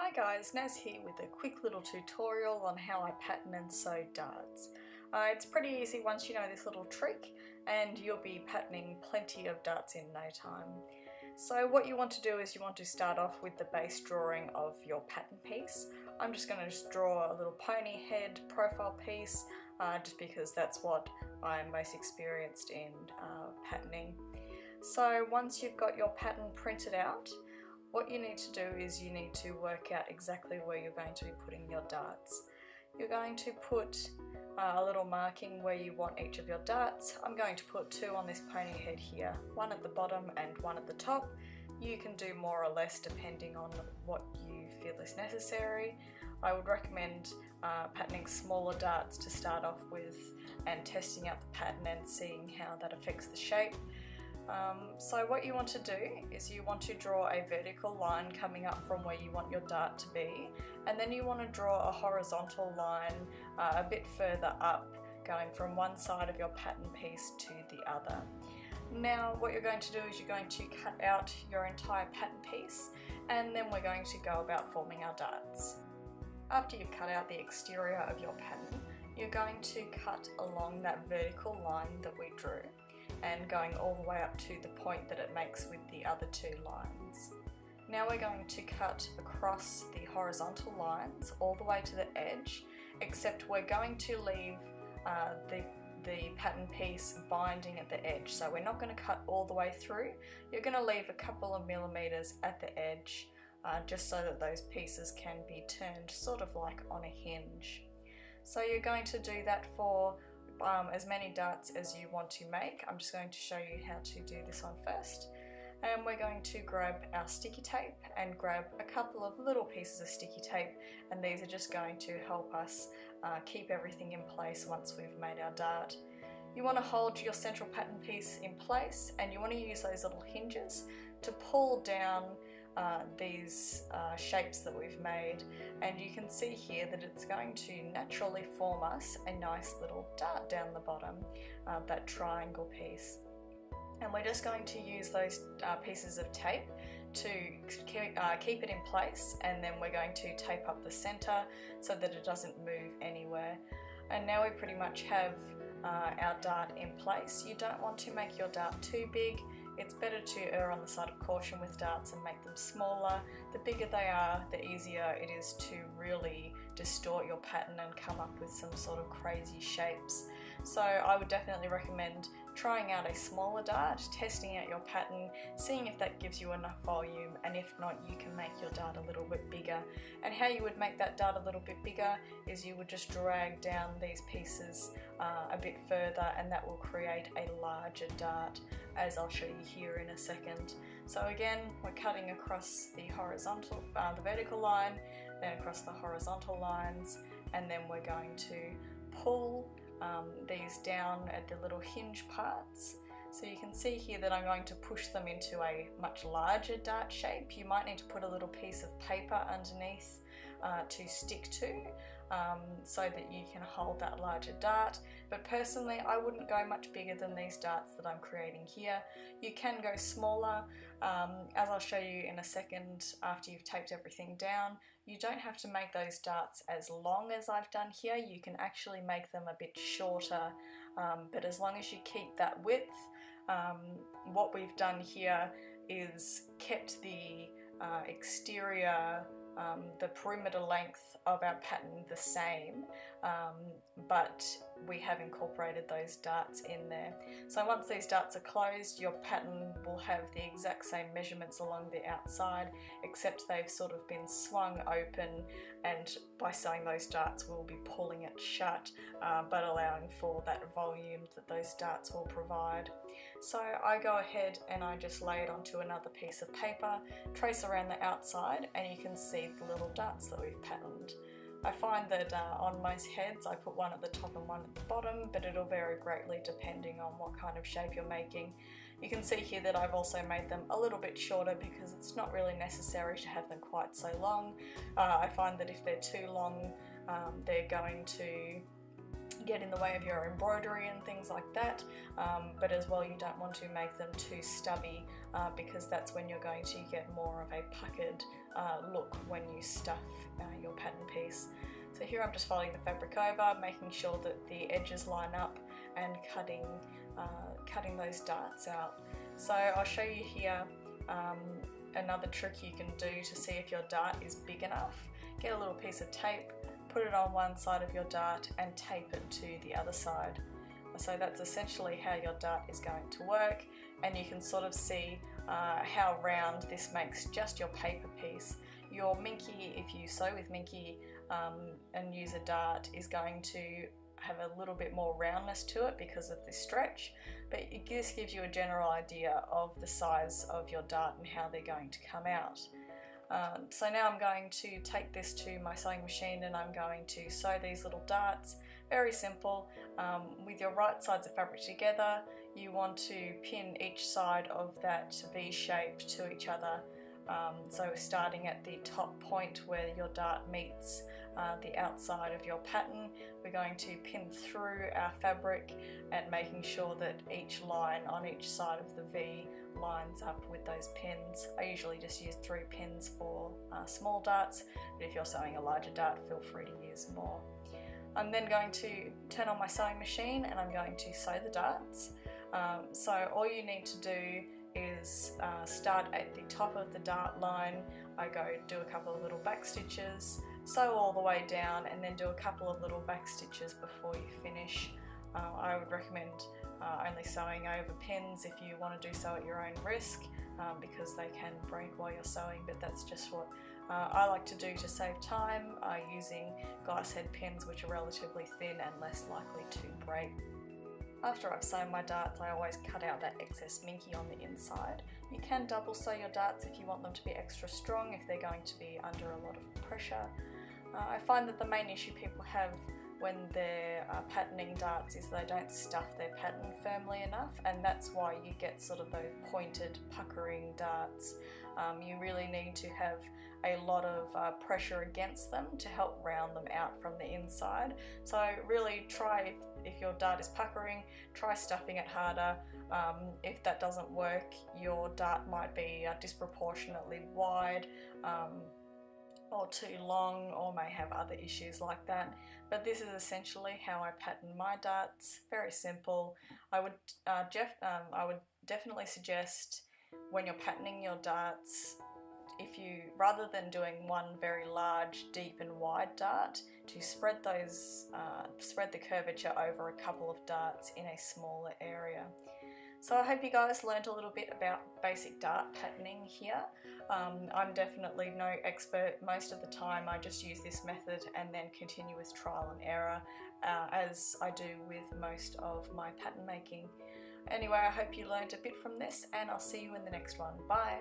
Hi guys, Naz here with a quick little tutorial on how I pattern and sew darts. It's pretty easy once you know this little trick, and you'll be patterning plenty of darts in no time. So what you want to do is you want to start off with the base drawing of your pattern piece. I'm just going to draw a little pony head profile piece just because that's what I'm most experienced in patterning. So once you've got your pattern printed out, what you need to do is you need to work out exactly where you're going to be putting your darts. You're going to put a little marking where you want each of your darts. I'm going to put two on this pony head here, one at the bottom and one at the top. You can do more or less depending on what you feel is necessary. I would recommend patterning smaller darts to start off with and testing out the pattern and seeing how that affects the shape. So what you want to do is you want to draw a vertical line coming up from where you want your dart to be, and then you want to draw a horizontal line a bit further up, going from one side of your pattern piece to the other. Now what you're going to do is you're going to cut out your entire pattern piece, and then we're going to go about forming our darts. After you've cut out the exterior of your pattern, you're going to cut along that vertical line that we drew, and going all the way up to the point that it makes with the other two lines. Now we're going to cut across the horizontal lines all the way to the edge, except we're going to leave the pattern piece binding at the edge. So we're not going to cut all the way through, you're going to leave a couple of millimeters at the edge just so that those pieces can be turned sort of like on a hinge. So you're going to do that for as many darts as you want to make. I'm just going to show you how to do this one first. And we're going to grab our sticky tape and grab a couple of little pieces of sticky tape, and these are just going to help us keep everything in place once we've made our dart. You want to hold your central pattern piece in place, and you want to use those little hinges to pull down these shapes that we've made, and you can see here that it's going to naturally form us a nice little dart down the bottom, that triangle piece. And we're just going to use those pieces of tape to keep it in place, and then we're going to tape up the center so that it doesn't move anywhere. And now we pretty much have our dart in place. You don't want to make your dart too big. It's better to err on the side of caution with darts and make them smaller. The bigger they are, the easier it is to really distort your pattern and come up with some sort of crazy shapes. So I would definitely recommend trying out a smaller dart, testing out your pattern, seeing if that gives you enough volume, and if not, you can make your dart a little bit bigger. And how you would make that dart a little bit bigger is you would just drag down these pieces a bit further, and that will create a larger dart, as I'll show you here in a second. So again, we're cutting across the horizontal, the vertical line, then across the horizontal lines, and then we're going to pull these down at the little hinge parts. So you can see here that I'm going to push them into a much larger dart shape. You might need to put a little piece of paper underneath to stick to, so that you can hold that larger dart. But personally, I wouldn't go much bigger than these darts that I'm creating here. You can go smaller, as I'll show you in a second after you've taped everything down. You don't have to make those darts as long as I've done here. You can actually make them a bit shorter, but as long as you keep that width. What we've done here is kept the exterior, the perimeter length of our pattern the same, but we have incorporated those darts in there. So once these darts are closed, your pattern will have the exact same measurements along the outside, except they've sort of been swung open, and by sewing those darts we'll be pulling it shut, but allowing for that volume that those darts will provide. So I go ahead and I just lay it onto another piece of paper, trace around the outside, and you can see the little darts that we've patterned. I find that on most heads I put one at the top and one at the bottom, but it'll vary greatly depending on what kind of shape you're making. You can see here that I've also made them a little bit shorter because it's not really necessary to have them quite so long. I find that if they're too long, they're going to get in the way of your embroidery and things like that, but as well you don't want to make them too stubby because that's when you're going to get more of a puckered look when you stuff your pattern piece. So here I'm just folding the fabric over, making sure that the edges line up and cutting those darts out. So I'll show you here another trick you can do to see if your dart is big enough. Get a little piece of tape, put it on one side of your dart and tape it to the other side. So that's essentially how your dart is going to work, and you can sort of see how round this makes just your paper piece. Your Minky, if you sew with Minky and use a dart, is going to have a little bit more roundness to it because of the stretch, but this gives you a general idea of the size of your dart and how they're going to come out. So now I'm going to take this to my sewing machine and I'm going to sew these little darts. Very simple. With your right sides of fabric together, you want to pin each side of that V shape to each other. So we're starting at the top point where your dart meets the outside of your pattern. We're going to pin through our fabric and making sure that each line on each side of the V lines up with those pins. I usually just use 3 pins for small darts, but if you're sewing a larger dart, feel free to use more. I'm then going to turn on my sewing machine and I'm going to sew the darts. So all you need to do is start at the top of the dart line. I go do a couple of little back stitches, sew all the way down, and then do a couple of little back stitches before you finish. I would recommend only sewing over pins if you want to do so at your own risk, because they can break while you're sewing, but that's just what I like to do to save time, using glass head pins which are relatively thin and less likely to break. After I've sewn my darts, I always cut out that excess Minky on the inside. You can double sew your darts if you want them to be extra strong, if they're going to be under a lot of pressure. I find that the main issue people have when they're patterning darts is they don't stuff their pattern firmly enough, and that's why you get sort of those pointed puckering darts. You really need to have a lot of pressure against them to help round them out from the inside. So really try, if your dart is puckering, try stuffing it harder. If that doesn't work, your dart might be disproportionately wide, or too long, or may have other issues like that. But this is essentially how I pattern my darts. Very simple. I would definitely suggest when you're patterning your darts, if you, rather than doing one very large, deep and wide dart, to spread the curvature over a couple of darts in a smaller area. So I hope you guys learned a little bit about basic dart patterning here. I'm definitely no expert. Most of the time I just use this method and then continue with trial and error, as I do with most of my pattern making. Anyway, I hope you learned a bit from this, and I'll see you in the next one. Bye!